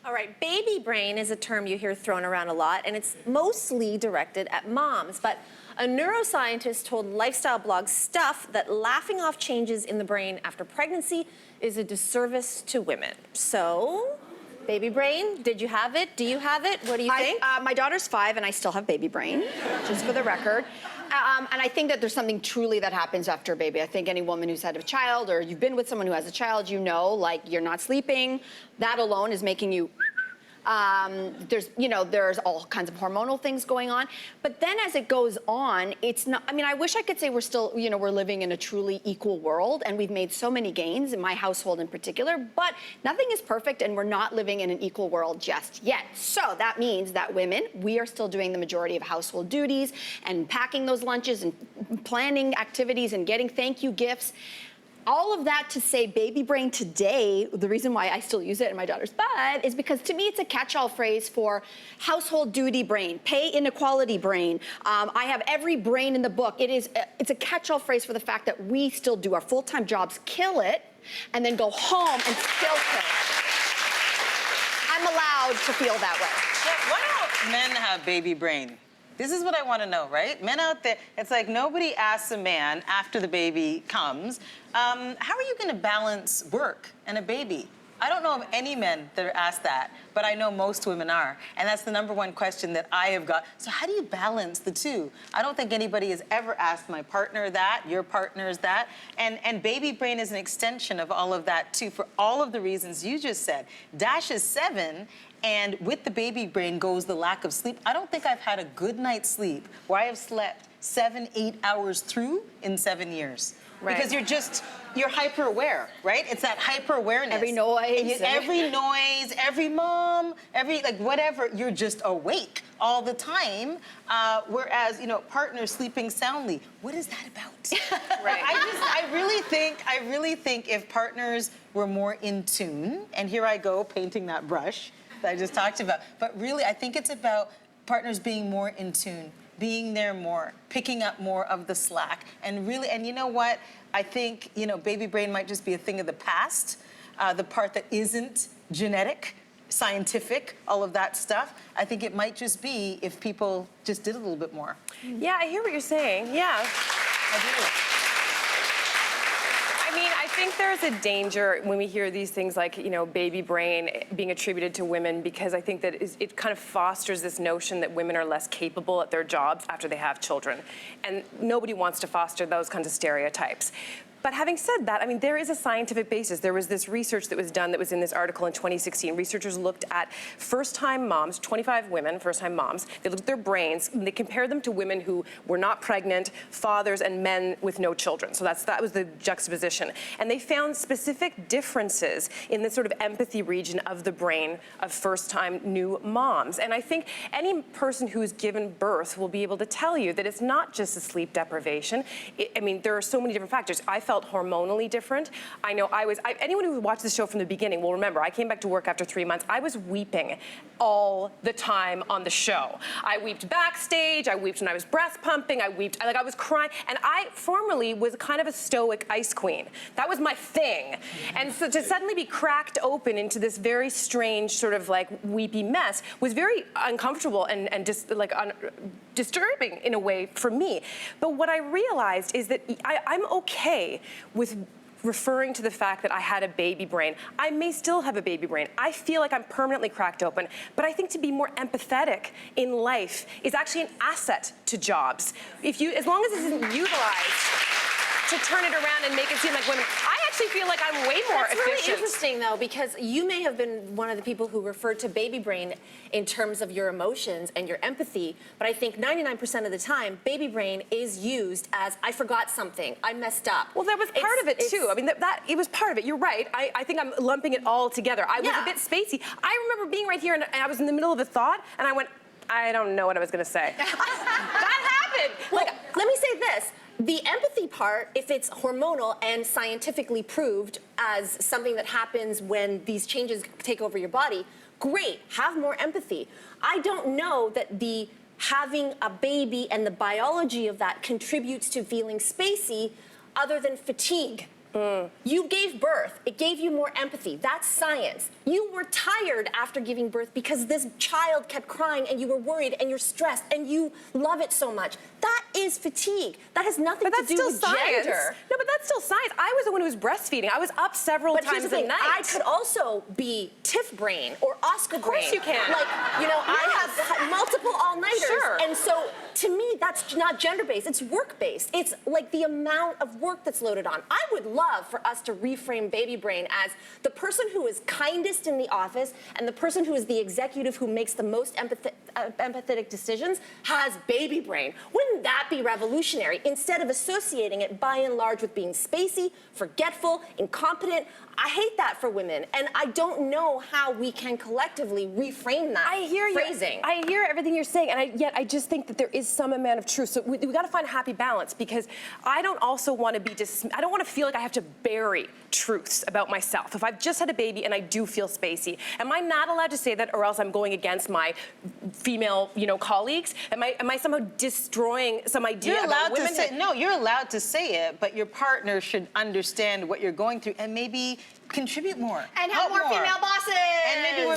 All right, baby brain is a term you hear thrown around a lot, and it's mostly directed at moms. But a neuroscientist told lifestyle blog Stuff that laughing off changes in the brain after pregnancy is a disservice to women. So, baby brain, did you have it? Do you have it? What do you think? My daughter's 5 and I still have baby brain, just for the record. And I think that there's something truly that happens after a baby. I think any woman who's had a child or you've been with someone who has a child, you know, like you're not sleeping. That alone is making you there's all kinds of hormonal things going on. But then as it goes on, it's not, I mean, I wish I could say we're still, we're living in a truly equal world and we've made so many gains in my household in particular, but nothing is perfect and we're not living in an equal world just yet. So that means that women, we are still doing the majority of household duties and packing those lunches and planning activities and getting thank you gifts. All of that to say baby brain today, the reason why I still use it in my daughter's butt is because to me it's a catch-all phrase for household duty brain, pay inequality brain. I have every brain in the book. It's a catch-all phrase for the fact that we still do our full-time jobs, kill it, and then go home and still kill it. I'm allowed to feel that way. Yeah, why don't men have baby brain? This is what I want to know, right? Men out there, it's like nobody asks a man after the baby comes, how are you going to balance work and a baby? I don't know of any men that are asked that, but I know most women are. And that's the #1 question that I have got. So how do you balance the two? I don't think anybody has ever asked my partner that, your partners that. And baby brain is an extension of all of that too, for all of the reasons you just said. Dash is 7, and with the baby brain goes the lack of sleep. I don't think I've had a good night's sleep where I have slept 7, 8 hours through in 7 years. Right. Because you're hyper aware, right? It's that hyper awareness. Every noise. Every noise, every mom, whatever, you're just awake all the time. Whereas, partners sleeping soundly, what is that about? Right. I really think if partners were more in tune, and here I go painting that brush that I just talked about, but really I think it's about partners being more in tune, being there more, picking up more of the slack, and you know what? I think, baby brain might just be a thing of the past, the part that isn't genetic, scientific, all of that stuff. I think it might just be if people just did a little bit more. Yeah, I hear what you're saying, yeah. I do. I mean, I think there's a danger when we hear these things like, baby brain being attributed to women, because I think that it kind of fosters this notion that women are less capable at their jobs after they have children. And nobody wants to foster those kinds of stereotypes. But having said that, I mean, there is a scientific basis. There was this research that was done that was in this article in 2016. Researchers looked at first-time moms, 25 women, first-time moms. They looked at their brains, and they compared them to women who were not pregnant, fathers, and men with no children. So that was the juxtaposition. And they found specific differences in the sort of empathy region of the brain of first-time new moms. And I think any person who's given birth will be able to tell you that it's not just a sleep deprivation. I mean, there are so many different factors. I felt hormonally different. I know anyone who watched the show from the beginning will remember, I came back to work after 3 months. I was weeping all the time on the show. I weeped backstage, I weeped when I was breast pumping, I was crying, and I formerly was kind of a stoic ice queen. That was my thing. And so to suddenly be cracked open into this very strange sort of weepy mess was very uncomfortable and just disturbing in a way for me. But what I realized is that I'm okay with referring to the fact that I had a baby brain. I may still have a baby brain. I feel like I'm permanently cracked open, but I think to be more empathetic in life is actually an asset to jobs. As long as it isn't utilized to turn it around and make it seem like women, I actually feel like I'm way more efficient. That's really interesting, though, because you may have been one of the people who referred to baby brain in terms of your emotions and your empathy, but I think 99% of the time, baby brain is used as, I forgot something, I messed up. Well, that was part of it, too. I mean, it was part of it. You're right. I think I'm lumping it all together. I was a bit spacey. I remember being right here, and I was in the middle of a thought, and I went, I don't know what I was going to say. That happened. Well, let me say this. The empathy part, if it's hormonal and scientifically proved as something that happens when these changes take over your body, great, have more empathy. I don't know that having a baby and the biology of that contributes to feeling spacey other than fatigue. You gave birth. It gave you more empathy. That's science. You were tired after giving birth because this child kept crying and you were worried and you're stressed and you love it so much. That is fatigue. That has nothing to do with gender. No, but that's still science. I was the one who was breastfeeding. I was up several But here's times the a thing, night. I could also be Tiff brain or Oscar brain. Of course you can. Like, I have multiple all-nighters. Sure. And so, to me, that's not gender-based, it's work-based. It's like the amount of work that's loaded on. I would love for us to reframe baby brain as the person who is kindest in the office and the person who is the executive who makes the most empathetic decisions has baby brain. Wouldn't that be revolutionary? Instead of associating it by and large with being spacey, forgetful, incompetent, I hate that for women, and I don't know how we can collectively reframe that phrasing. I hear everything you're saying, and yet I just think that there is some amount of truth. So we got to find a happy balance, because I don't also want to be I don't want to feel like I have to bury truths about myself. If I've just had a baby and I do feel spacey, am I not allowed to say that, or else I'm going against my female, colleagues? Am I somehow destroying some idea You're about allowed to women? say, no, you're allowed to say it, but your partner should understand what you're going through and maybe contribute more. And have help more female bosses. And maybe we're